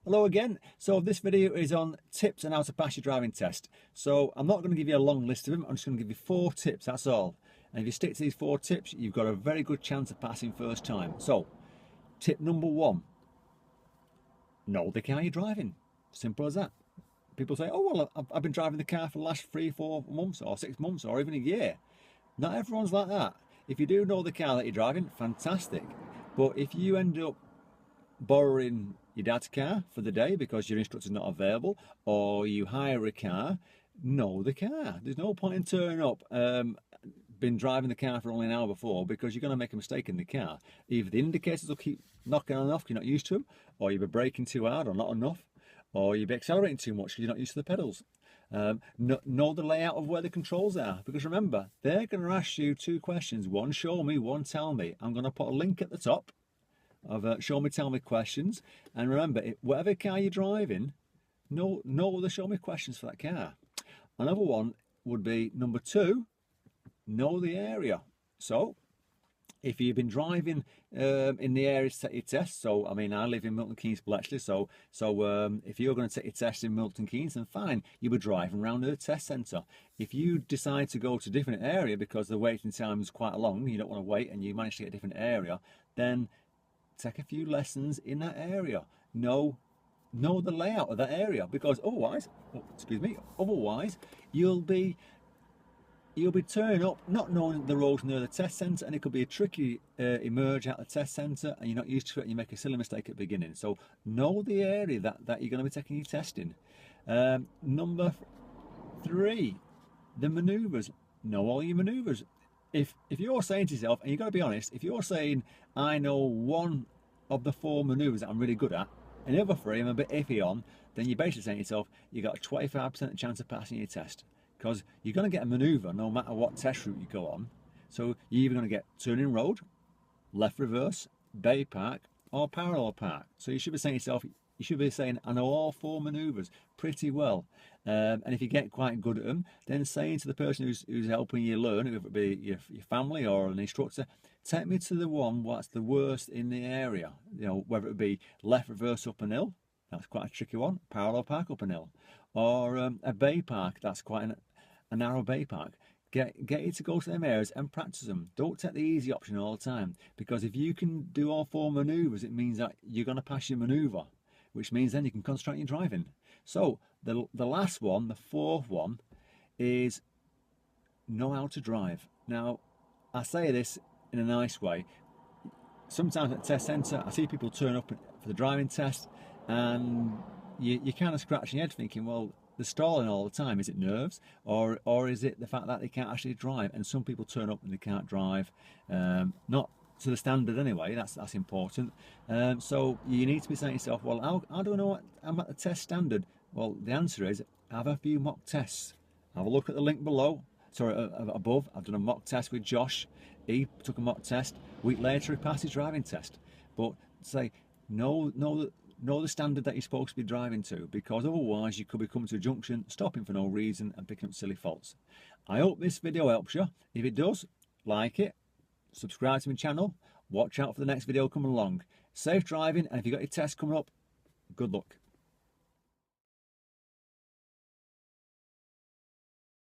Hello again. So this video is on tips on how to pass your driving test. So I'm not going to give you a long list of them. I'm just going to give you 4 tips, that's all. And if you stick to these 4 tips, you've got a very good chance of passing first time. So tip number 1, know the car you're driving. Simple as that. People say, oh well, I've been driving the car for the last 3-4 months or 6 months or even a year. Not everyone's like that. If you do know the car that you're driving, fantastic. But if you end up borrowing your dad's car for the day because your instructor's not available, or you hire a car, know the car. There's no point in turning up, been driving the car for only an hour before, because you're going to make a mistake in the car. Either the indicators will keep knocking on and off because you're not used to them, or you'll be braking too hard or not enough, or you'll be accelerating too much because you're not used to the pedals. Know the layout of where the controls are, because remember, they're going to ask you 2 questions. One, show me, one, tell me. I'm going to put a link at the top of show me, tell me questions. And remember, whatever car you're driving, know the show me questions for that car. Another one would be number 2, know the area. So if you've been driving in the area to take your test, so I mean, I live in Milton Keynes, Bletchley, so if you're going to take your test in Milton Keynes, then fine, you'll be driving around the test centre. If you decide to go to a different area because the waiting time is quite long, you don't want to wait, and you manage to get a different area, then take a few lessons in that area. Know the layout of that area, because otherwise, otherwise you'll be turning up not knowing the roads near the test centre, and it could be a tricky emerge out of the test centre, and you're not used to it, and you make a silly mistake at the beginning. So know the area that you're going to be taking your test in. Number 3, the manoeuvres. Know all your manoeuvres. If you're saying to yourself, and you've got to be honest, if you're saying, I know one of the 4 manoeuvres that I'm really good at, and the other 3 I'm a bit iffy on, then you're basically saying to yourself, you've got a 25% chance of passing your test. Because you're going to get a manoeuvre no matter what test route you go on. So you're either going to get turning road, left reverse, bay park, or parallel park. So you should be saying to yourself, you should be saying, I know all 4 manoeuvres pretty well. And if you get quite good at them, then saying to the person who's helping you learn, whether it be your family or an instructor, take me to the one what's the worst in the area. You know, whether it be left reverse up an hill, that's quite a tricky one, parallel park up an hill, or a bay park, that's quite a narrow bay park. Get you to go to them areas and practice them. Don't take the easy option all the time, because if you can do all 4 manoeuvres, it means that you're going to pass your manoeuvre, which means then you can concentrate on your driving. So the last one, the 4th one, is know how to drive. Now, I say this in a nice way. Sometimes at the test centre, I see people turn up for the driving test, and you're kind of scratching your head thinking, well, they're stalling all the time. Is it nerves, or is it the fact that they can't actually drive? And some people turn up and they can't drive, not to the standard anyway. That's important. So you need to be saying to yourself, well, how do I know what I'm at the test standard? Well, the answer is have a few mock tests. Have a look at the link below. Sorry, above. I've done a mock test with Josh. He took a mock test. A week later, he passed his driving test. But say, know the standard that you're supposed to be driving to, because otherwise you could be coming to a junction, stopping for no reason and picking up silly faults. I hope this video helps you. If it does, like it, subscribe to my channel, watch out for the next video coming along. Safe driving, and if you've got your test coming up, good luck.